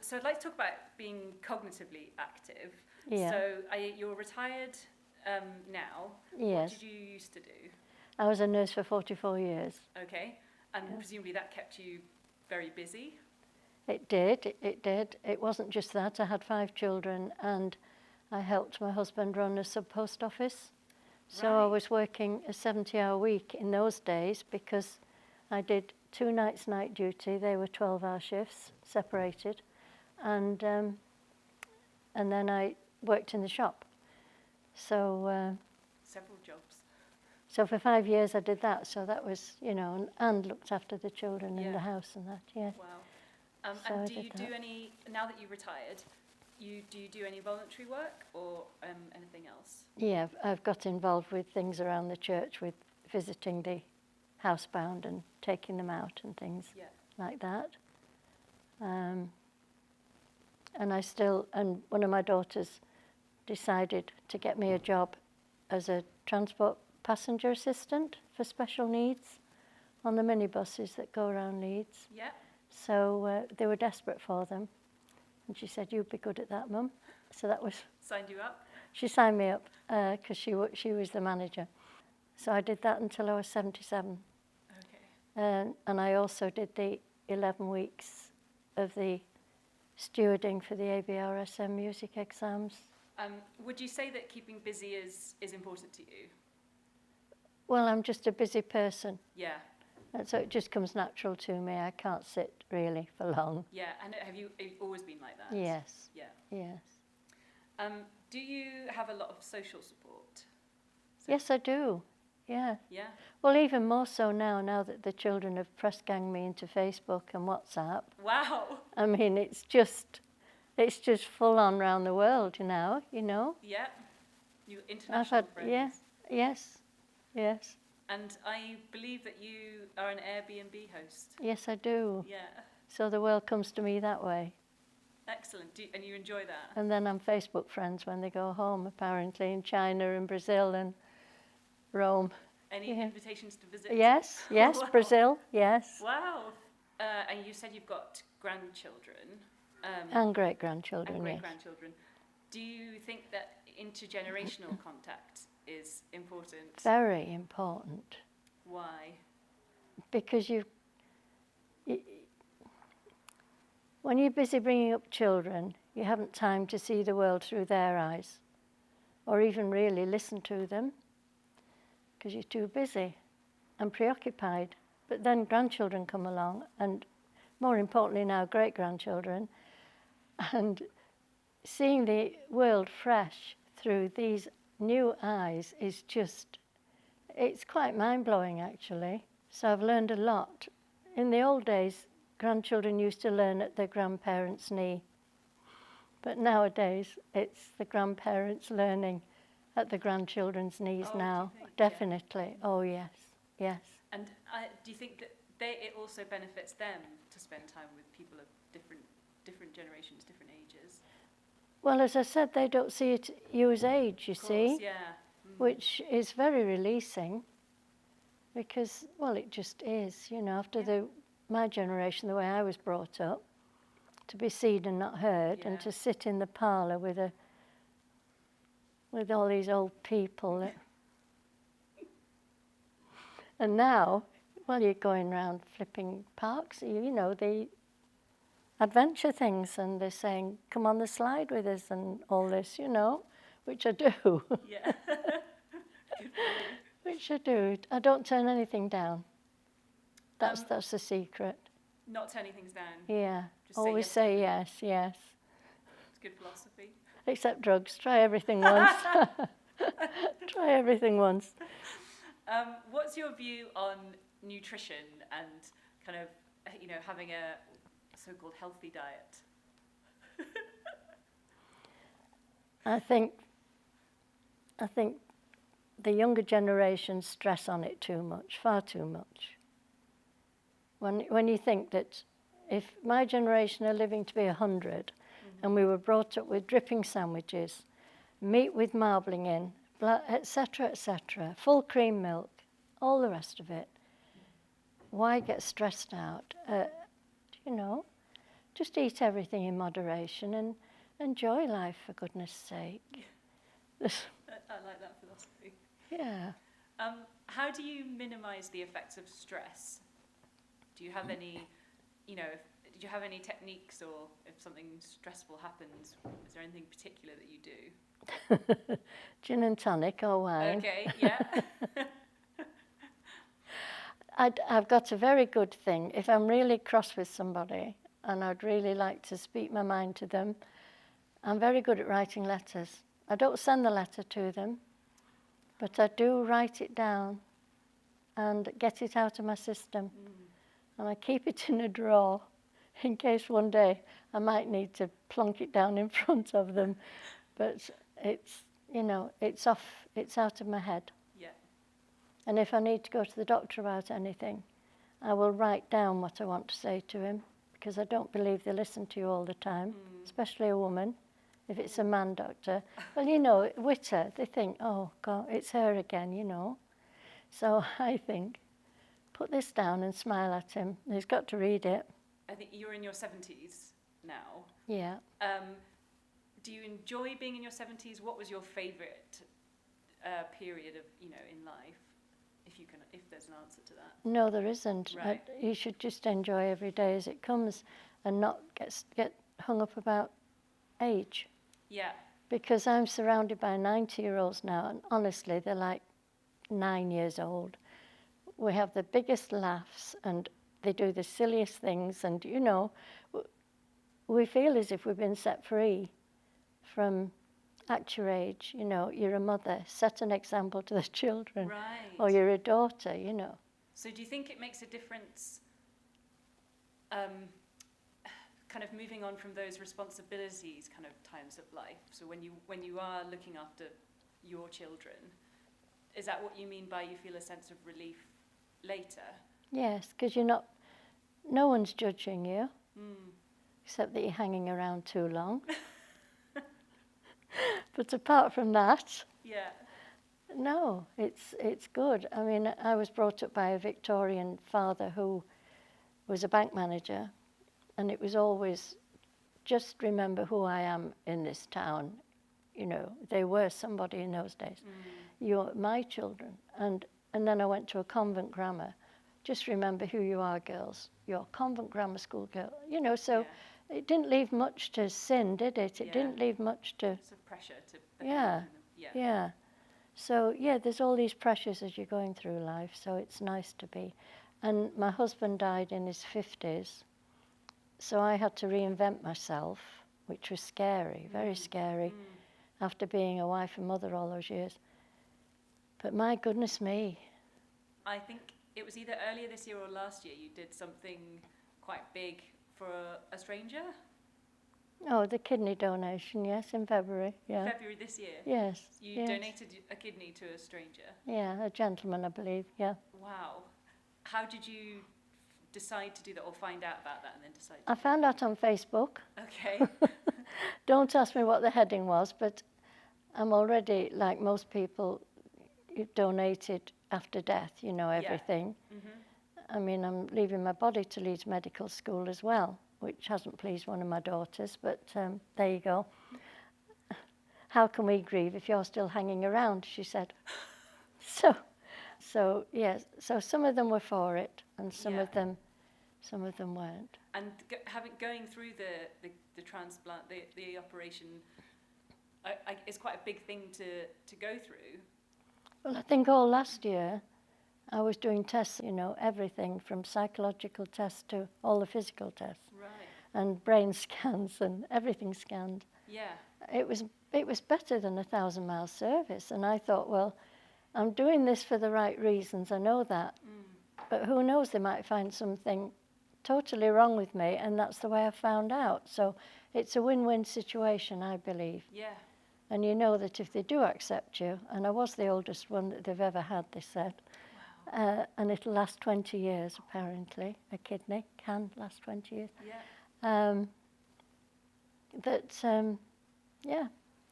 So I'd like to talk about being cognitively active. Yeah. So you're retired now. Yes. What did you used to do? I was a nurse for 44 years. Okay. And Yeah. presumably that kept you very busy? It did. It wasn't just that. I had 5 children and I helped my husband run a sub-post office. So I Right. was working a 70-hour week in those days because I did 2 nights night duty. They were 12-hour shifts, separated. And then I worked in the shop. So Several jobs. so for 5 years I did that. So that was, and looked after the children in Yeah. the house and that, yes. Wow. So I And do did you that. do any, now that you retired, do you do any voluntary work or anything else? Yeah, I've got involved with things around the church, with visiting the housebound and taking them out and things Yeah. like that. And one of my daughters decided to get me a job as a transport passenger assistant for special needs on the minibuses that go around Leeds. Yeah. So they were desperate for them. And she said, "You'd be good at that, Mum." So that was, Signed you up? she signed me up because she was the manager. So I did that until I was 77. Okay. And I also did the 11 weeks of the stewarding for the ABRSM music exams. Would you say that keeping busy is important to you? Well, I'm just a busy person, Yeah. and so it just comes natural to me. I can't sit really for long. Yeah. And have you always been like that? Yes, Yeah. yes. Do you have a lot of social support? Yes, I do, yeah. Yeah. Well, even more so now that the children have press-ganged me into Facebook and WhatsApp. Wow. I mean, it's just full on round the world, you know. Yeah. You I've international had, friends. yes. And I believe that you are an Airbnb host. Yes, I do. Yeah. So the world comes to me that way. Excellent. And you enjoy that? And then I'm Facebook friends when they go home, apparently, in China and Brazil and Rome. Any invitations to visit? Yes, Wow. Brazil, yes. Wow. And you said you've got grandchildren. And great-grandchildren, And yes. great-grandchildren. Do you think that intergenerational contact is important? Very important. Why? Because when you're busy bringing up children, you haven't time to see the world through their eyes, or even really listen to them, because you're too busy and preoccupied. But then grandchildren come along, and more importantly now, great-grandchildren, and seeing the world fresh through these new eyes is just, it's quite mind-blowing actually. So I've learned a lot. In the old days, grandchildren used to learn at their grandparents' knee. But nowadays, it's the grandparents learning at the grandchildren's knees now. Do you think? Definitely. Yeah. Oh, yes. Yes. And do you think that it also benefits them to spend time with people of different generations, different ages? Well, as I said, they don't see it you as age, you Of course, see, yeah. Mm. which is very releasing because, well, it just is, after my generation, the way I was brought up, to be seen and not heard, and to sit in the parlour with all these old people. And now, well, you're going round flipping parks, the adventure things, and they're saying, come on the slide with us and all this, which I do. Yeah. Good for you. Which I do. I don't turn anything down. That's the secret. Not turning things down. Yeah. Just Always say yes. It's good philosophy. Except drugs. Try everything once. Try everything once. What's your view on nutrition and kind of, having a so-called healthy diet? I think the younger generation stress on it too much, far too much. When you think that if my generation are living to be 100, and we were brought up with dripping sandwiches, meat with marbling in, etc., full cream milk, all the rest of it, why get stressed out? just eat everything in moderation and enjoy life, for goodness sake. I like that philosophy. Yeah. How do you minimise the effects of stress? Do you have any, did you have any techniques, or if something stressful happens, is there anything particular that you do? Gin and tonic or wine. Okay, yeah. I've got a very good thing. If I'm really cross with somebody and I'd really like to speak my mind to them, I'm very good at writing letters. I don't send the letter to them, but I do write it down and get it out of my system. And I keep it in a drawer in case one day I might need to plonk it down in front of them. But it's, it's out of my head. Yeah. And if I need to go to the doctor about anything, I will write down what I want to say to him, because I don't believe they listen to you all the time, especially a woman. If it's a man doctor, well, Witter, they think, oh, God, it's her again, So I think, put this down and smile at him. He's got to read it. I think you're in your 70s now. Yeah. Do you enjoy being in your 70s? What was your favourite period of, in life? If there's an answer to that. No, there isn't. Right. You should just enjoy every day as it comes and not get hung up about age. Yeah. Because I'm surrounded by 90-year-olds now, and honestly, they're like 9 years old. We have the biggest laughs, and they do the silliest things, and, we feel as if we've been set free from at your age. You're a mother, set an example to the children. Right. Or you're a daughter, So do you think it makes a difference, kind of moving on from those responsibilities kind of times of life? So when you are looking after your children, is that what you mean by you feel a sense of relief later? Yes, because no one's judging you, except that you're hanging around too long. But apart from that, Yeah. no, it's good. I mean, I was brought up by a Victorian father who was a bank manager, and it was always, just remember who I am in this town. They were somebody in those days. You're my children. And then I went to a convent grammar. Just remember who you are, girls. You're a convent grammar school girl. So it didn't leave much to sin, did it? It didn't leave much to... It's a pressure to... Yeah. So, there's all these pressures as you're going through life, so it's nice to be. And my husband died in his 50s, so I had to reinvent myself, which was scary, very scary, after being a wife and mother all those years. But my goodness me. I think it was either earlier this year or last year you did something quite big for a stranger? Oh, the kidney donation, yes, in February, yeah. February this year? Yes. You donated a kidney to a stranger? Yeah, a gentleman, I believe, yeah. Wow. How did you decide to do that, or find out about that and then decide I found out on Facebook. Okay. Don't ask me what the heading was, but I'm already, like most people, donated after death, everything. I mean, I'm leaving my body to Leeds Medical School as well, which hasn't pleased one of my daughters, but there you go. How can we grieve if you're still hanging around, she said. So yes, so some of them were for it, and some of them weren't. And going through the transplant, the operation, is quite a big thing to go through. Well, I think all last year I was doing tests, everything from psychological tests to all the physical tests. Right. And brain scans and everything scanned. Yeah. It was better than 1,000-mile service, and I thought, well, I'm doing this for the right reasons, I know that. But who knows, they might find something totally wrong with me, and that's the way I found out. So it's a win-win situation, I believe. Yeah. And you know that if they do accept you, and I was the oldest one that they've ever had, they said, and it'll last 20 years, apparently, a kidney can last 20 years. Yeah.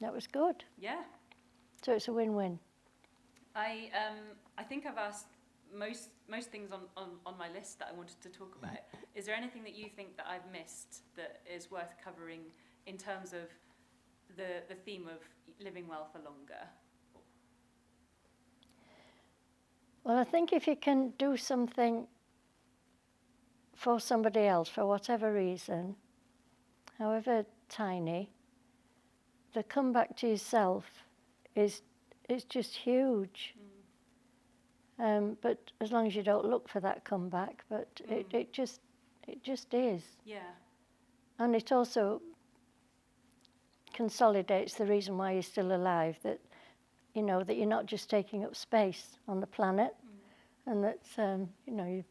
That was good. Yeah. So it's a win-win. I think I've asked most things on my list that I wanted to talk about. Is there anything that you think that I've missed that is worth covering in terms of the theme of living well for longer? Well, I think if you can do something for somebody else, for whatever reason, however tiny, the comeback to yourself is just huge. But as long as you don't look for that comeback, but it just is. Yeah. And it also consolidates the reason why you're still alive, that you know that you're not just taking up space on the planet, and that you know you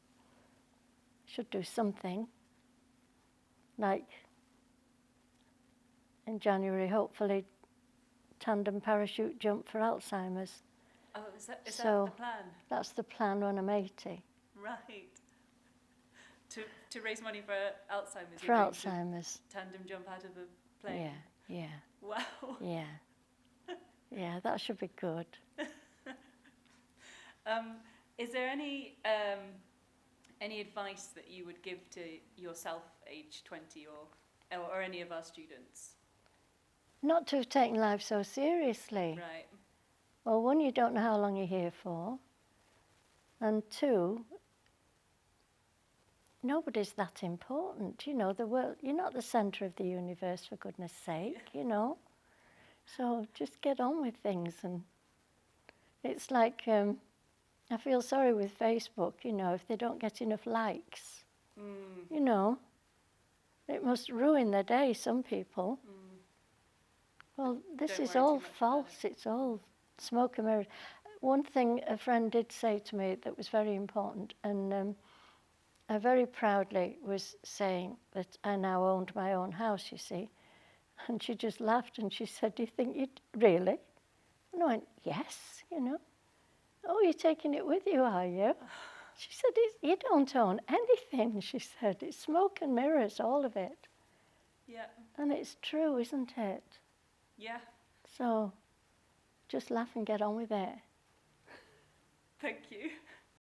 should do something. Like in January, hopefully, tandem parachute jump for Alzheimer's. Oh, is that So- the plan? That's the plan when I'm 80, Right. To raise money for Alzheimer's. for you're going to Alzheimer's. tandem jump out of a plane. Yeah, Wow. yeah. Yeah, that should be good. Is there any advice that you would give to yourself, age 20, or any of our students? Not to have taken life so seriously. Right. Well, one, you don't know how long you're here for. And two, nobody's that important. You know, the world, you're not the centre of the universe, for goodness sake, you know. So just get on with things. And it's like, I feel sorry with Facebook, you know, if they don't get enough likes. You know, it must ruin their day, some people. Well, this Don't is worry too all much about false. It's all smoke and mirrors. One thing a friend did say to me that was very important, and I very proudly was saying that I now owned my own house, you see. And she just laughed and she said, "Do you think you'd really?" And I went, "Yes, you know." "Oh, you're taking it with you, are you?" She said, "You don't own anything," she said. "It's smoke and mirrors, all of it." Yeah. And it's true, isn't it? Yeah. So just laugh and get on with it. Thank you.